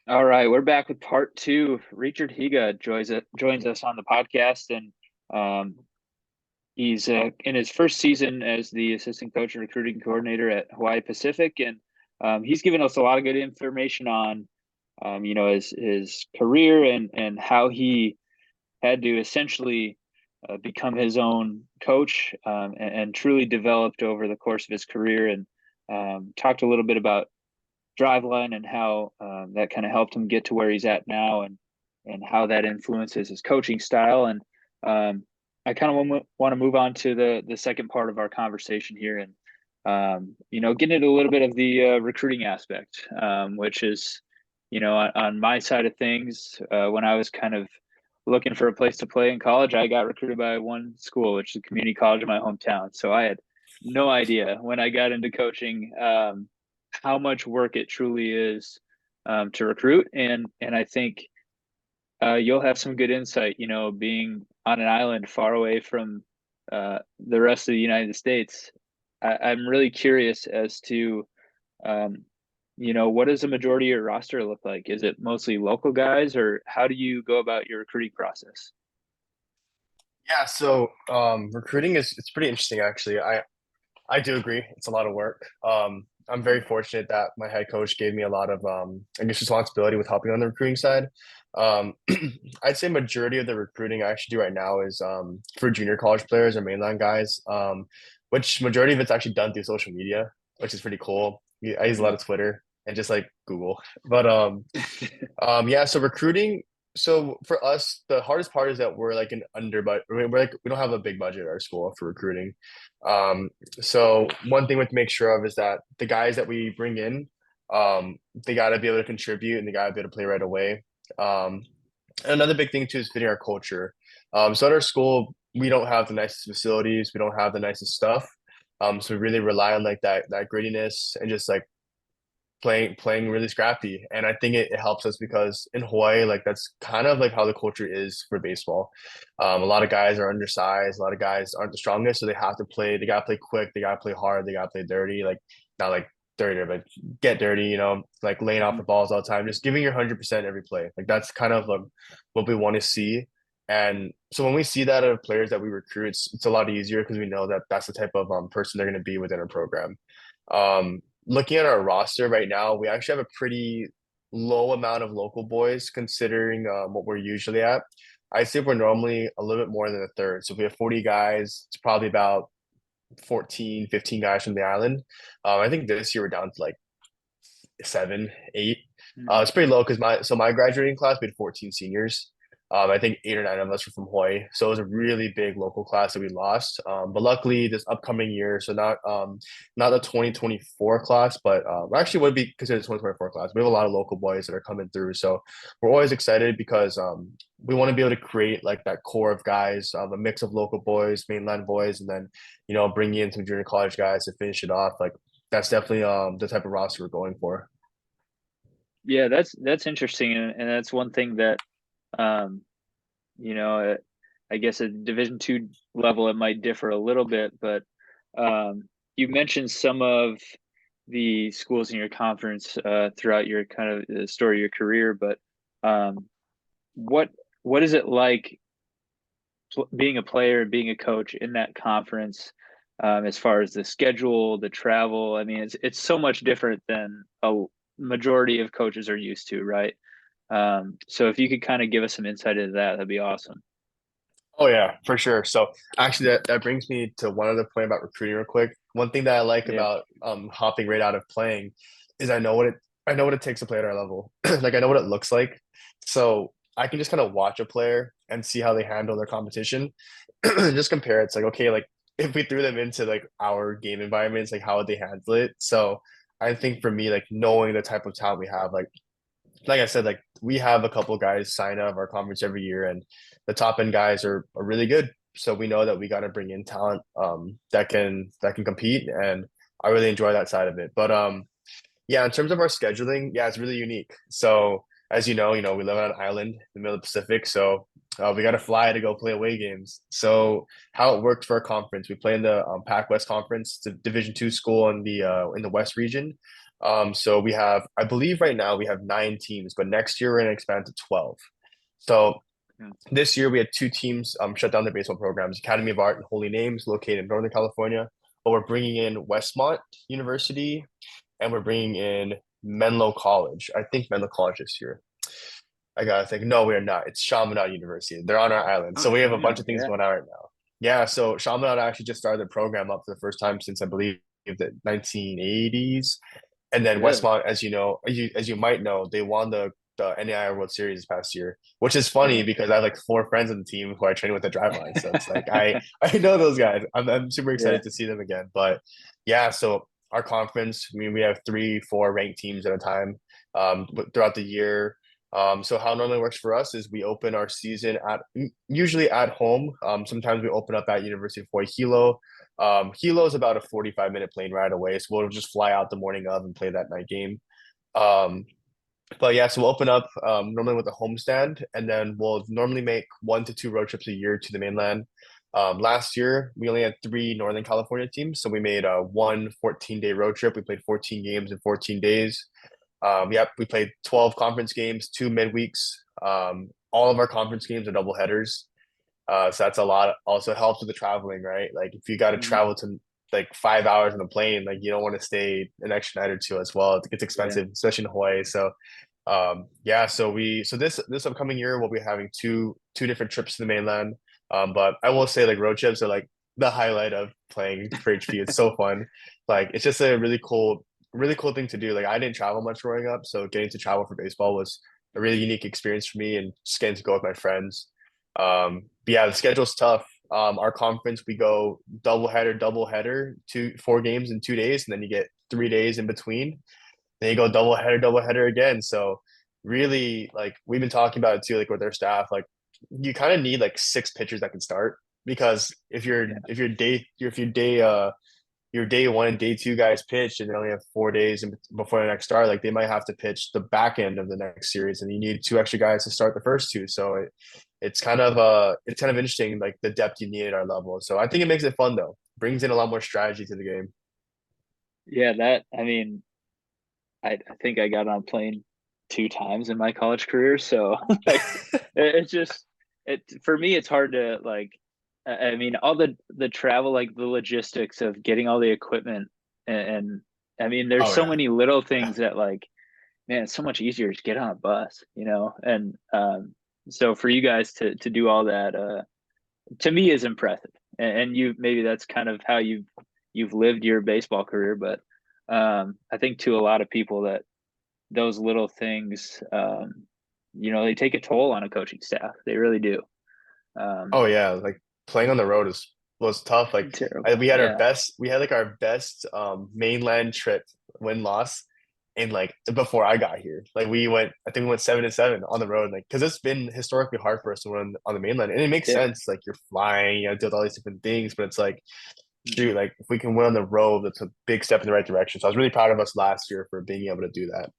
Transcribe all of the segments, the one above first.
All right, we're back with part two. Richard Higa joins us on the podcast, and um, he's in his first season as the assistant coach and recruiting coordinator at Hawaii Pacific, and he's given us a lot of good information on, his career and how he had to essentially become his own coach and truly developed over the course of his career, and talked a little bit about Driveline and how that kind of helped him get to where he's at now, and how that influences his coaching style. And I kind of want to move on to the second part of our conversation here, and getting into a little bit of the recruiting aspect, which is, on my side of things, when I was kind of looking for a place to play in college, I got recruited by one school, which is a community college in my hometown. So I had no idea when I got into coaching how much work it truly is to recruit, and I think you'll have some good insight. Being on an island far away from the rest of the United States, I'm really curious as to um, what does the majority of your roster look like? Is it mostly local guys, or how do you go about your recruiting process? Yeah, so recruiting is it's pretty interesting actually. I do agree. It's a lot of work. I'm very fortunate that my head coach gave me a lot of I guess responsibility with helping on the recruiting side. Um, I'd say majority of the recruiting I actually do right now is for junior college players or mainland guys, which majority of it's actually done through social media, which is pretty cool. I use a lot Mhm. of Twitter and just like Google. But yeah, so recruiting. So for us, the hardest part is that we're like an under budget. We're like we don't have a big budget at our school for recruiting. Um, so one thing we have to make sure of is that the guys that we bring in, they got to be able to contribute and they got to be able to play right away. Um, and another big thing too is fitting our culture. So at our school, we don't have the nicest facilities, we don't have the nicest stuff. So we really rely on like that grittiness and just like playing really scrappy. And I think it helps us because in Hawaii, like that's kind of like how the culture is for baseball. A lot of guys are undersized, a lot of guys aren't the strongest, so they gotta play quick, they gotta play hard, they gotta play dirty, like not like dirty, but get dirty, like laying off the Mhm. balls all the time, just giving your 100% every play. Like that's kind of what we want to see. And so when we see that out of players that we recruit, it's a lot easier because we know that that's the type of person they're going to be within our program. Looking at our roster right now, we actually have a pretty low amount of local boys considering what we're usually at. I'd say we're normally a little bit more than a third. So if we have 40 guys, it's probably about 14, 15 guys from the island. I think this year we're down to like seven, eight. It's pretty low because my graduating class we had 14 seniors. I think 8 or 9 of us were from Hawaii, so it was a really big local class that we lost. But luckily, this upcoming year, so not the 2024 class, but actually would be considered the 2024 class. We have a lot of local boys that are coming through, so we're always excited because we want to be able to create like that core of guys, a mix of local boys, mainland boys, and then bring in some junior college guys to finish it off. Like that's definitely the type of roster we're going for. Yeah, that's interesting, and that's one thing that um, you know, I guess at Division 2 level it might differ a little bit, but you mentioned some of the schools in your conference throughout your kind of the story of your career, but um, what what is it like being a player and being a coach in that conference, as far as the schedule, the travel? I mean, it's so much different than a majority of coaches are used to, right? So if you could kind of give us some insight into that, that'd be awesome. Oh yeah, for sure. So actually that brings me to one other point about recruiting real quick. One thing that I like Yeah. about hopping right out of playing is I know what it takes to play at our level. Like I know what it looks like. So I can just kind of watch a player and see how they handle their competition. Just compare. It's like, okay, like if we threw them into like our game environments, like how would they handle it? So I think for me, like knowing the type of talent we have, like I said, like we have a couple guys sign out of our conference every year, and the top end guys are really good. So we know that we got to bring in talent that can compete, and I really enjoy that side of it. But yeah, in terms of our scheduling, yeah, it's really unique. So as you know, we live on an island in the middle of the Pacific, so We got to fly to go play away games. So how it worked for our conference, we play in the Pac West Conference, the Division II school in the West region. So we have, I believe right now we have 9 teams, but next year we're going to expand to 12. So Yeah. this year we had 2 teams shut down their baseball programs, Academy of Art and Holy Names, located in Northern California. But we're bringing in Westmont University and we're bringing in Menlo College. I think Menlo College this year. I gotta think. No, we are not. It's Chaminade University. They're on our island, Oh, so we have a bunch Chaminade. of things Yeah. going on right now. Yeah, so Chaminade actually just started the program up for the first time since I believe the 1980s. And then Really? Westmont, as you know, as you might know, they won the NAIA World Series this past year, which is funny Yeah. because I have like 4 friends on the team who I train with the drive line. So it's like I know those guys. I'm super Yeah. excited to see them again. But yeah, so our conference, I mean, we have 3, 4 ranked teams at a time throughout the year. So how it normally works for us is we open our season at usually at home. Sometimes we open up at University of Hawaii Hilo. Hilo is about a 45-minute plane ride away, so we'll just fly out the morning of and play that night game. Um, but yeah, so we'll open up normally with a homestand, and then we'll normally make 1 to 2 road trips a year to the mainland. Last year, we only had 3 Northern California teams, so we made a 14-day road trip. We played 14 games in 14 days. Yep, we played 12 conference games, 2 midweeks. All of our conference games are double headers. So that's a lot. Also helps with the traveling, right? Like if you got to Mhm. travel to like 5 hours on a plane, like you don't want to stay an extra night or two as well. It gets Yeah. expensive, especially in Hawaii. So yeah, so this upcoming year we'll be having two different trips to the mainland. But I will say like road trips are like the highlight of playing for HP. It's so fun. Like it's just a really cool thing to do. Like I didn't travel much growing up, so getting to travel for baseball was a really unique experience for me and just getting to go with my friends. But yeah, the schedule's tough. Our conference, we go double header, 4 games in 2 days, and then you get 3 days in between. Then you go double header again. So really, like we've been talking about it too, like with our staff, like you kind of need like 6 pitchers that can start because Yeah. if your day 1 and day 2 guys pitch and they only have 4 days before the next start, like they might have to pitch the back end of the next series, and you need 2 extra guys to start the first 2. So it's kind of interesting, like the depth you need at our level. So I think it makes it fun though. Brings in a lot more strategy to the game. Yeah. That, I mean, I think I got on a plane 2 times in my college career. So like it's just it for me it's hard to like I mean all the travel, like the logistics of getting all the equipment, and I mean there's Oh so yeah, many little yeah. things that like, man, it's so much easier to get on a bus, you know? And so for you guys to do all that to me is impressive. And you, maybe that's kind of how you've lived your baseball career, but I think to a lot of people that those little things, they take a toll on a coaching staff. They really do. Oh Um, yeah, like playing on the road is was tough. Like Terrible. Yeah. we had like our best mainland trip win loss in like before I got here. Like I think we went 7-7 on the road, like because it's been historically hard for us to run on the mainland, and it makes Yeah. sense. Like you're flying, you know, deal with all these different things, but it's like shoot, Mhm. like if we can win on the road, that's a big step in the right direction. So I was really proud of us last year for being able to do that.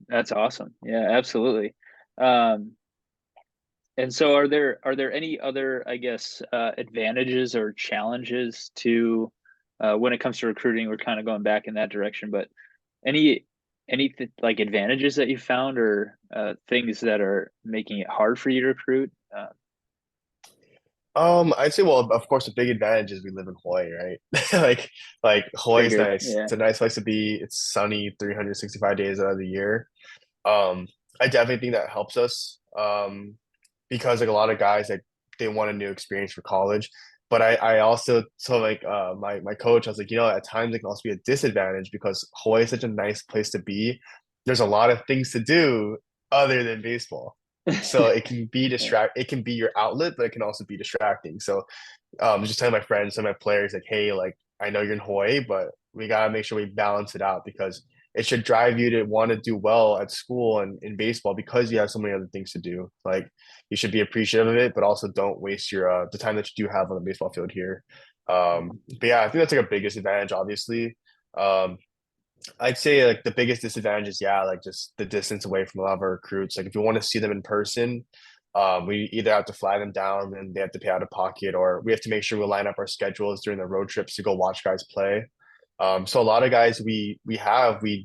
That's awesome. Yeah, absolutely. Um, and so are there any other, I guess, advantages or challenges to when it comes to recruiting? We're kind of going back in that direction, but any like advantages that you found, or things that are making it hard for you to recruit? I'd say, well, of course, the big advantage is we live in Hawaii, right? Like, like Hawaii's Figured. nice. Yeah. It's a nice place to be. It's sunny 365 days out of the year. Um, I definitely think that helps us. Because like a lot of guys, like they want a new experience for college. But I also so like my coach, I was like, at times it can also be a disadvantage because Hawaii is such a nice place to be. There's a lot of things to do other than baseball. So Yeah. it can be your outlet, but it can also be distracting. So just telling my friends and my players like, hey, like I know you're in Hawaii, but we gotta make sure we balance it out because it should drive you to want to do well at school and in baseball because you have so many other things to do. Like you should be appreciative of it, but also don't waste your the time that you do have on the baseball field here. But yeah, I think that's like a biggest advantage, obviously. Um, I'd say like the biggest disadvantage is yeah, like just the distance away from a lot of our recruits. Like if you want to see them in person, We either have to fly them down and they have to pay out of pocket, or we have to make sure we line up our schedules during the road trips to go watch guys play. So a lot of guys we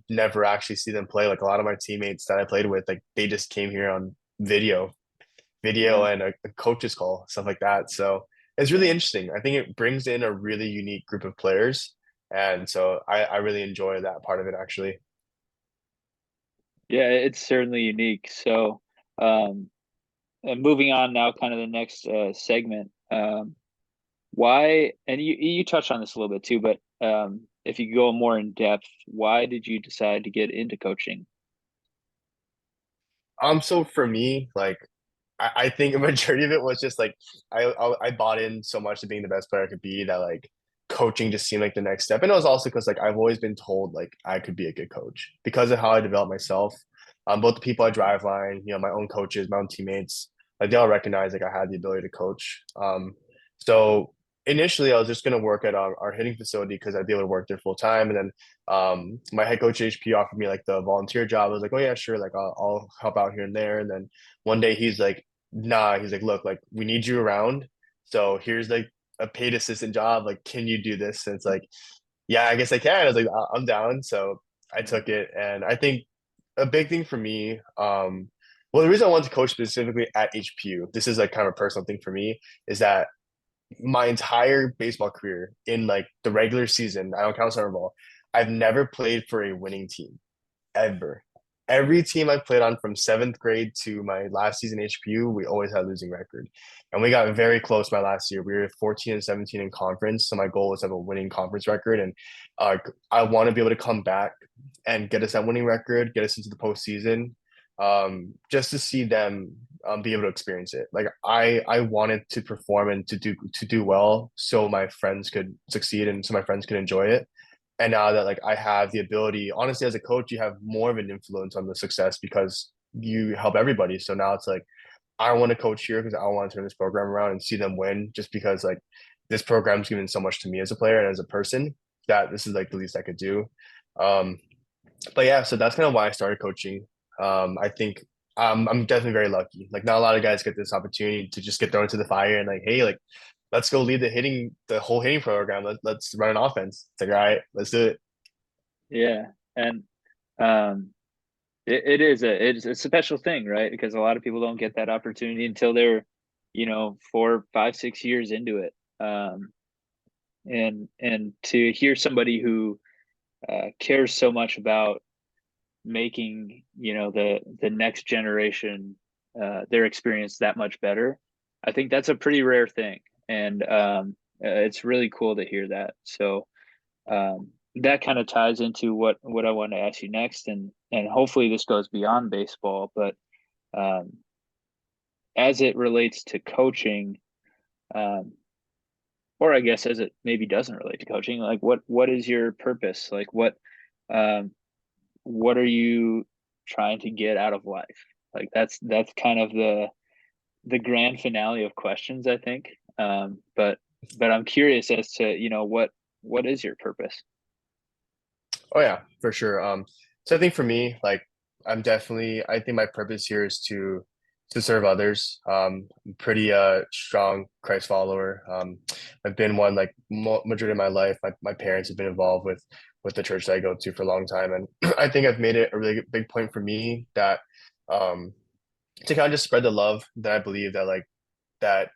never actually see them play. Like a lot of my teammates that I played with, like they just came here on video Yeah. and a coach's call, stuff like that. So it's really interesting. I think it brings in a really unique group of players, and so I really enjoy that part of it actually. Yeah, it's certainly unique. So, um, moving on now, kind of the next segment. Why, and you touched on this a little bit too, but if you go more in depth, why did you decide to get into coaching? So for me, like I think a majority of it was just like I bought in so much to being the best player I could be that like coaching just seemed like the next step. And it was also because like I've always been told like I could be a good coach because of how I developed myself. Both the people I drive line, my own coaches, my own teammates, like they all recognize like I had the ability to coach. So initially I was just gonna work at our hitting facility because I'd be able to work there full time. And then my head coach at HP offered me like the volunteer job. I was like, oh yeah, sure, like I'll help out here and there. And then one day he's like, nah, he's like, look, like we need you around. So here's like a paid assistant job. Like, can you do this? And it's like, yeah, I guess I can. I was like, I'm down. So I took it. And I think a big thing for me, well, the reason I wanted to coach specifically at HPU, this is like kind of a personal thing for me, is that my entire baseball career in like the regular season, I don't count summer ball, I've never played for a winning team ever. Every team I played on from seventh grade to my last season HPU, we always had a losing record. And we got very close my last year. We were 14 and 17 in conference. So my goal was to have a winning conference record. And I want to be able to come back and get us that winning record, get us into the postseason, just to see them be able to experience it. Like I wanted to perform and to do well so my friends could succeed and so my friends could enjoy it. And now that like I have the ability, honestly, as a coach, you have more of an influence on the success because you help everybody. So now it's like I want to coach here because I want to turn this program around and see them win just because like this program's given so much to me as a player and as a person that this is like the least I could do. Um, but yeah, so that's kind of why I started coaching. I think I'm definitely very lucky. Like not a lot of guys get this opportunity to just get thrown into the fire and like, hey, like let's go lead the whole hitting program. Let's run an offense. It's like, all right, let's do it. Yeah, and um, it's a special thing, right? Because a lot of people don't get that opportunity until they're, 4, 5, 6 years into it. And to hear somebody who cares so much about making the next generation their experience that much better, I think that's a pretty rare thing, and it's really cool to hear that. So that kind of ties into what I want to ask you next, and hopefully this goes beyond baseball, but um, as it relates to coaching, um, or I guess as it maybe doesn't relate to coaching, like what is your purpose? Like um, what are you trying to get out of life? Like that's kind of the grand finale of questions, I think. But I'm curious as to what is your purpose? Oh yeah, for sure. So I think for me, like I think my purpose here is to serve others. I'm pretty strong Christ follower. I've been one like majority of my life. My parents have been involved with the church that I go to for a long time, and I think I've made it a really big point for me that um to kind of just spread the love that I believe that like that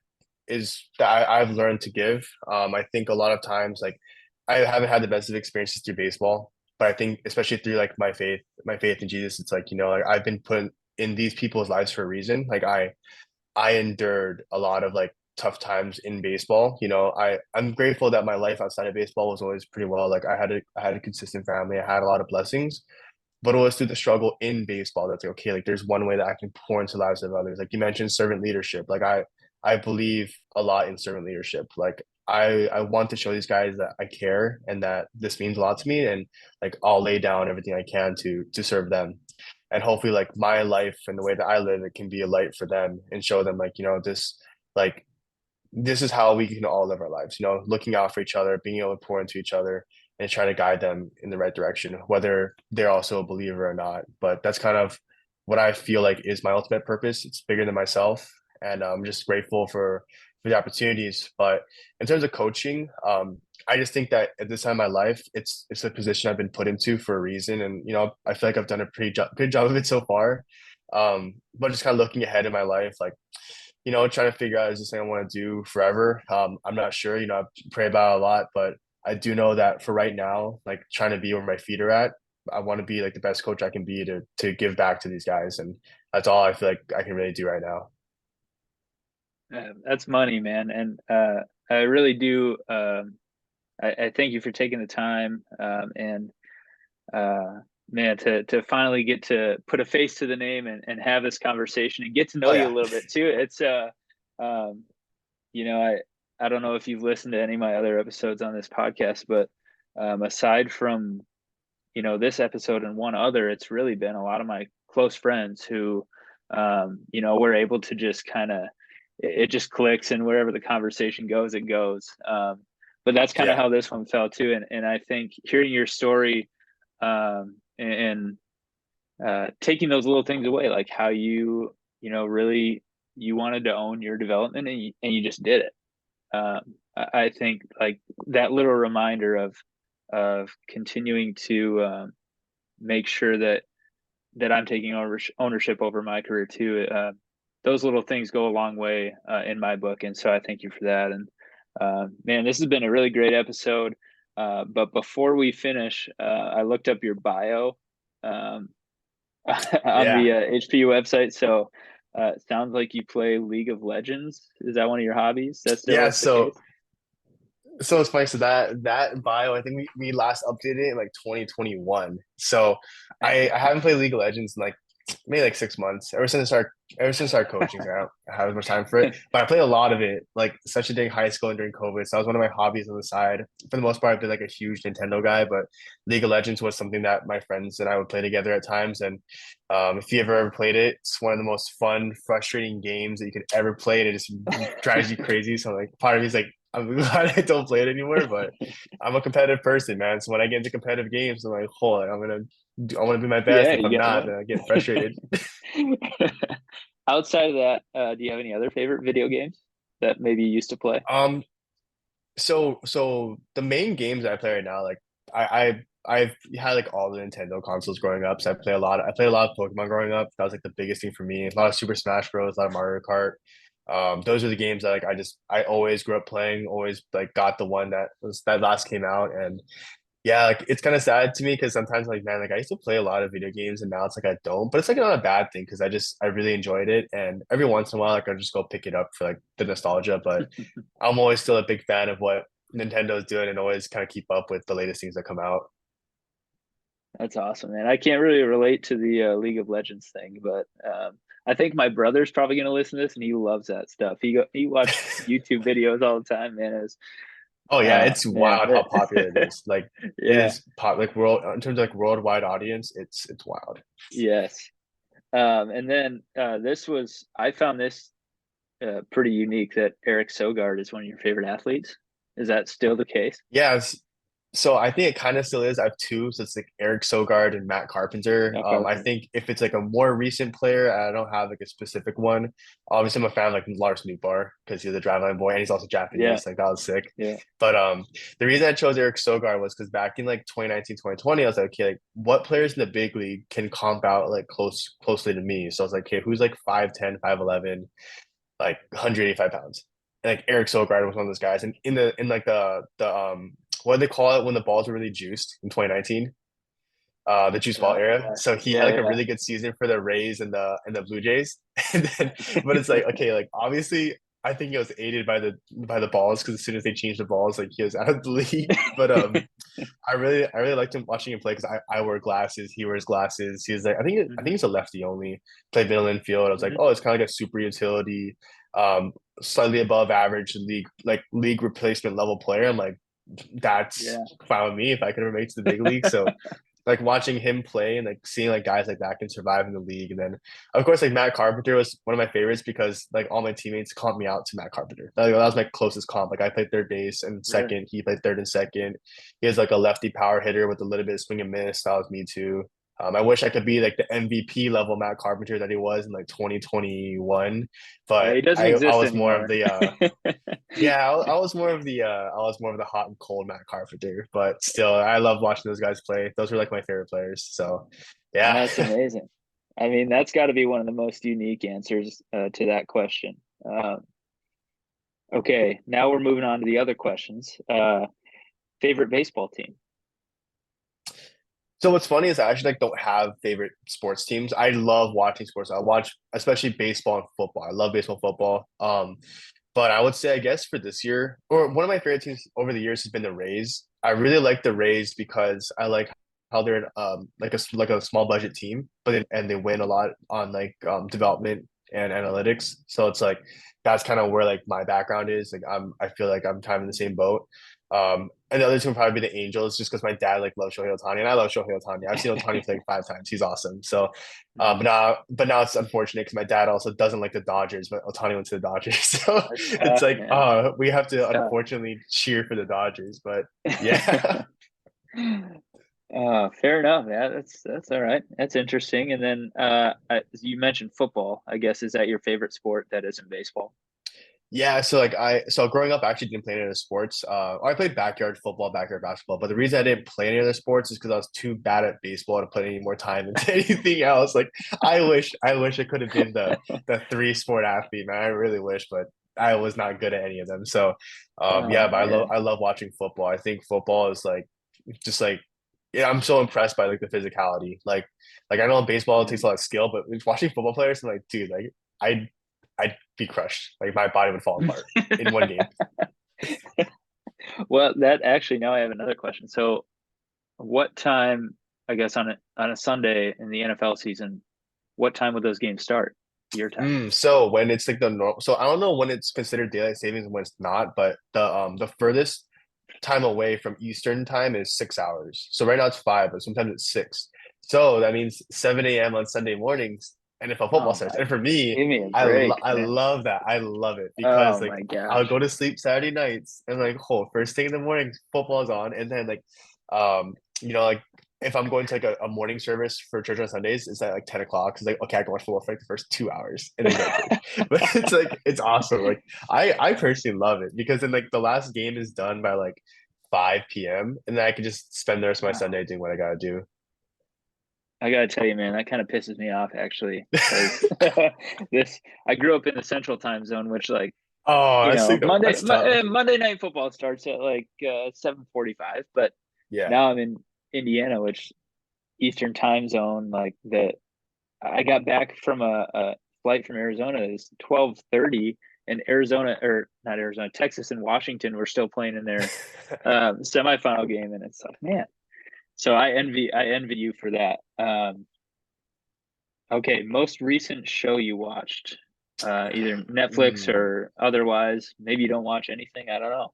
I've learned to give. I think a lot of times like I haven't had the best of experiences through baseball, but I think especially through like my faith in Jesus, it's like like I've been put in these people's lives for a reason. Like I endured a lot of like tough times in baseball. I'm grateful that my life outside of baseball was always pretty well. Like I had a consistent family. I had a lot of blessings, but it was through the struggle in baseball that's like, okay, like there's one way that I can pour into the lives of others. Like you mentioned servant leadership. Like I believe a lot in servant leadership. Like I want to show these guys that I care and that this means a lot to me, and like I'll lay down everything I can to serve them. And hopefully like my life and the way that I live, it can be a light for them and show them like, like this is how we can all live our lives, looking out for each other, being able to pour into each other and try to guide them in the right direction, whether they're also a believer or not. But that's kind of what I feel like is my ultimate purpose. It's bigger than myself. and I'm just grateful for the opportunities. But in terms of coaching, I just think that at this time in my life, it's a position I've been put into for a reason, and I feel like I've done a pretty good job of it so far. But just kind of looking ahead in my life, like trying to figure out is this thing I want to do forever. I'm not sure. I pray about it a lot, but I do know that for right now, like trying to be where my feet are at, I want to be like the best coach I can be to give back to these guys, and that's all I feel like I can really do right now. That's money, man. And I really do. I thank you for taking the time, and uh, man, to finally get to put a face to the name and have this conversation and get to know Oh you yeah, a little bit too. It's um, I don't know if you've listened to any of my other episodes on this podcast, but aside from this episode and one other, it's really been a lot of my close friends who we're able to just kind of it just clicks, and wherever the conversation goes, it goes. But that's kind of yeah, how this one felt too. And I think hearing your story, and taking those little things away, like how really you wanted to own your development, and you just did it. I think like that little reminder of continuing to make sure that I'm taking ownership over my career too. Those little things go a long way in my book, and so I thank you for that. And man, this has been a really great episode. But before we finish, I looked up your bio um, on yeah, the HPU website. So it sounds like you play League of Legends. Is that one of your hobbies? That's yeah. still the case? So it's funny. So that bio, I think we last updated it in like 2021. So I haven't played League of Legends in like maybe like 6 months. Ever since our coaching, so I don't have as much time for it. But I played a lot of it, like especially during high school and during COVID. So that was one of my hobbies on the side. For the most part, I've been like a huge Nintendo guy, but League of Legends was something that my friends and I would play together at times. And if you ever played it, it's one of the most fun, frustrating games that you could ever play, and it just drives you crazy. So like part of me is like, I'm glad I don't play it anymore, but I'm a competitive person, man. So when I get into competitive games, I'm like, hold on, I want to do my best. Yeah, If I'm you not, gotta then I get frustrated. win. Outside of that, do you have any other favorite video games that maybe you used to play? Um, so the main games I play right now, like I've had like all the Nintendo consoles growing up. So I played a lot of Pokemon growing up. That was like the biggest thing for me. A lot of Super Smash Bros, a lot of Mario Kart. Those are the games that like I always grew up playing, always like got the one that last came out. And yeah, like it's kind of sad to me because sometimes like man, like I used to play a lot of video games and now it's like I don't, but it's like not a bad thing because I really enjoyed it, and every once in a while like I just go pick it up for like the nostalgia. But I'm always still a big fan of what Nintendo's doing and always kind of keep up with the latest things that come out. That's awesome, man. I can't really relate to the League of Legends thing, but I think my brother's probably going to listen to this, and he loves that stuff. He watches YouTube videos all the time, man. Is Oh yeah, it's man, wild how popular it is. Like it yeah, is pop like world in terms of like worldwide audience, it's wild. yes. And then I found this pretty unique that Eric Sogard is one of your favorite athletes. Is that still the case? Yeah, so I think it kind of still is. I have two, so it's like Eric Sogard and Matt Carpenter. Matt I Carpenter. think if it's like a more recent player, I don't have like a specific one. Obviously, I'm a fan of like Lars Nootbaar because he's a driveline boy and he's also Yeah, Japanese. Like that was sick. yeah. But the reason I chose Eric Sogard was because back in like 2019, 2020, I was like, okay, like what players in the big league can comp out like closely to me? So I was like, okay, who's like 5'10", 5'11", like 185 pounds? And like Eric Sogard was one of those guys. And in like the what do they call it when the balls were really juiced in 2019? The juice ball era. Uh, So he had like a yeah, really good season for the Rays and the Blue Jays. And then, but it's like okay, like obviously I think he was aided by the balls because as soon as they changed the balls, like he was out of the league. But yeah. I really liked him watching him play because I wear glasses, he wears glasses. He was like I think Hmm. he's a lefty only. Played middle infield. I was like, Hmm. oh, it's kind of like a super utility, slightly above average league replacement level player. I'm like, that's Yeah. fine with me if I could ever make it to the big league. So like watching him play and like seeing like guys like that can survive in the league. And then of course like Matt Carpenter was one of my favorites because like all my teammates comped me out to Matt Carpenter. That was my closest comp. Like I played third base and Really? second, he played third and second. He has like a lefty power hitter with a little bit of swing and miss. That was me too. I wish I could be like the MVP level Matt Carpenter that he was in like 2021, Yeah, but he doesn't I exist was more of anymore. the yeah, I was more of the I was more of the hot and cold Matt Carpenter, but still I love watching those guys play. Those were like my favorite players. So yeah. That's amazing. I mean, that's got to be one of the most unique answers to that question. Okay, now we're moving on to the other questions. Favorite baseball team? So what's funny is I actually like don't have favorite sports teams. I love watching sports. I watch especially baseball and football. I love baseball, football. But I would say I guess for this year, or one of my favorite teams over the years has been the Rays. I really like the Rays because I like how they're like a small budget team, and they win a lot on like development and analytics. So it's like that's kind of where like my background is. Like I feel like I'm kind of in the same boat. And the other two would probably be the Angels, just because my dad like loves Shohei Ohtani, and I love Shohei Ohtani. I've seen Ohtani play like 5 times. He's awesome. So, Mhm. but now it's unfortunate because my dad also doesn't like the Dodgers, but Ohtani went to the Dodgers, so That's it's tough, like, man. we have It's to unfortunately cheer for the Dodgers. But yeah. tough. Fair enough. Yeah, that's all right. That's interesting. And then you mentioned football. I guess is that your favorite sport that isn't baseball? Yeah, so growing up I actually didn't play any other sports. I played backyard football, backyard basketball, but the reason I didn't play any other sports is because I was too bad at baseball to put any more time into anything else. Like I wish I could have been the three sport athlete, man. I really wish, but I was not good at any of them. So Oh yeah, but man. I love watching football. I think football is like just like yeah, I'm so impressed by like the physicality. Like I know in baseball it takes a lot of skill, but watching football players, I'm like, dude, like I I'd be crushed. Like my body would fall apart in one game. Well, that actually now I have another question. So, what time, I guess on a Sunday in the NFL season, what time would those games start? Your time. So when it's like the normal, so I don't know when it's considered daylight savings and when it's not, but the furthest time away from Eastern time is 6 hours. So right now it's 5, but sometimes it's 6. So that means 7 a.m. on Sunday mornings, NFL football Oh starts. my, And for me, give me a break, I man. love that. I love it because Oh like my I'll gosh. go to sleep Saturday nights and like oh first thing in the morning football's on, and then like um like if I'm going to like a morning service for church on Sundays, it's at like 10 o'clock. It's like, okay, I can watch football for like the first 2 hours and then go to church. But it's like, it's awesome. Like, I personally love it because then like the last game is done by like 5 p.m. and then I can just spend the rest of my Wow. Sunday doing what I gotta do. I gotta tell you, man, that kind of pisses me off actually, because this I grew up in the Central Time Zone, which like That's like, that's tough. Monday night football starts at like 7:45, but Yeah. now I'm in Indiana, which Eastern Time Zone, like that. I got back from a flight from Arizona. It's 12:30, and Arizona or not Arizona, Texas and Washington were still playing in their semifinal game, and it's like, man. So I envy you for that. Okay, most recent show you watched, either Netflix Mm. or otherwise. Maybe you don't watch anything. I don't know.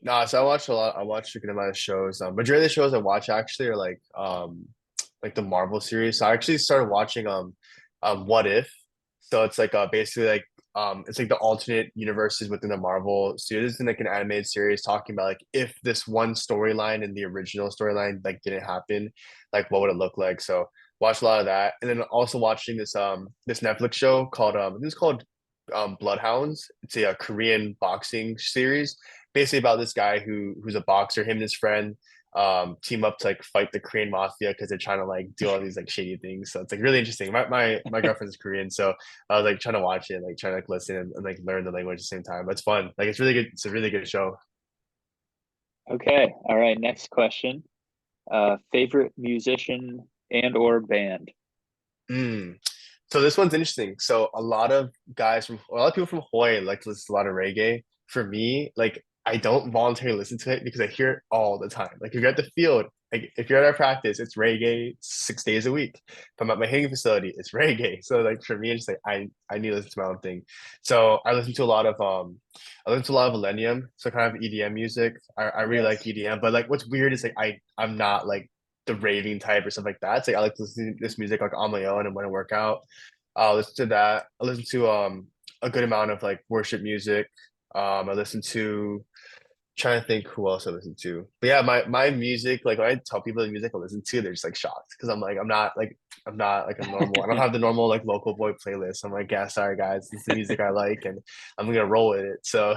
Nah, so I watch a lot. I watch a good amount of shows. Majority of the shows I watch actually are like the Marvel series. So I actually started watching What If. So it's like basically like it's like the alternate universes within the Marvel series. It's in like an animated series talking about like if this one storyline in the original storyline like didn't happen, like what would it look like? So watch a lot of that, and then also watching this Netflix show called I think it's called Bloodhounds. It's a Korean boxing series basically about this guy who's a boxer. Him and his friend team up to like fight the Korean mafia because they're trying to like do all these like shady things. So it's like really interesting. My girlfriend's Korean, so I was like trying to watch it, like trying to like listen and like learn the language at the same time. But it's fun. Like it's really good. It's a really good show. Okay, all right. Next question. Favorite musician and or band? Mm. So this one's interesting. So a lot of people from Hawaii like to listen to a lot of reggae. For me, like I don't voluntarily listen to it because I hear it all the time. Like if you're at the field, like if you're at our practice, it's reggae 6 days a week. If I'm at my hanging facility, it's reggae. So like for me, it's like I need to listen to my own thing. So I listen to a lot of Millennium, so kind of EDM music. I really like Yes. EDM, but like what's weird is like I'm not like the raving type or stuff like that. It's like I like to listen to this music like on my own and when I work out. I'll listen to that. I listen to a good amount of like worship music. I listen to Trying to think who else I listen to. But yeah, my music, like when I tell people the music I listen to, they're just like shocked because I'm not like a normal. I don't have the normal like local boy playlist. I'm like, yeah, sorry guys, this is the music I like, and I'm gonna roll with it. So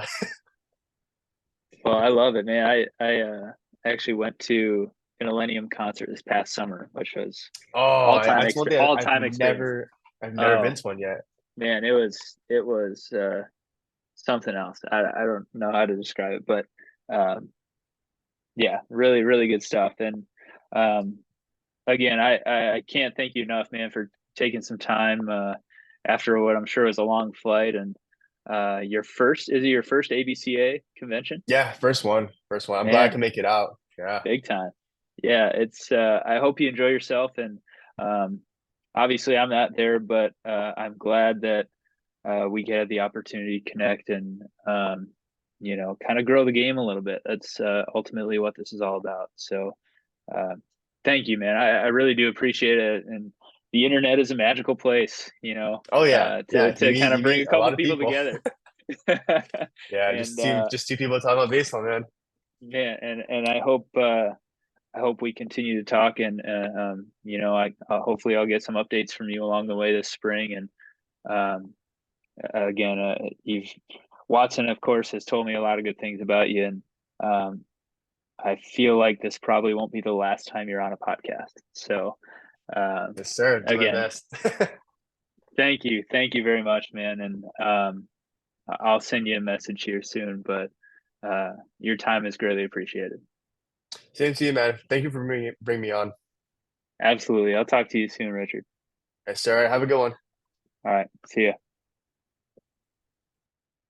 Well, I love it, man. I actually went to an Millennium concert this past summer, which was that's one thing all time experience. I've never been Oh to one yet. man, it was something else. I don't know how to describe it, but um, yeah, really really good stuff. And um, again, I can't thank you enough, man, for taking some time after what I'm sure was a long flight. And your first is it your first ABCA convention? Yeah, first one. I'm glad I Man, can make it out. Yeah, big time. Yeah, it's I hope you enjoy yourself. And um obviously I'm not there, but I'm glad that we get the opportunity to connect and kind of grow the game a little bit. That's ultimately what this is all about. So uh, thank you, man. I really do appreciate it. And the internet is a magical place, oh yeah, to yeah. kind of You bring meet a a lot couple of people people. together. Yeah, And just two people talking about baseball, man. man, and I hope we continue to talk. And I hopefully I'll get some updates from you along the way this spring. And um, again, you've Watson, of course, has told me a lot of good things about you, and um, I feel like this probably won't be the last time you're on a podcast. So, Yes, sir. Do my again, best. thank you very much, man, and I'll send you a message here soon. But your time is greatly appreciated. Same to you, man. Thank you for bringing me on. Absolutely, I'll talk to you soon, Richard. Yes, sir. Have a good one. All right, see ya.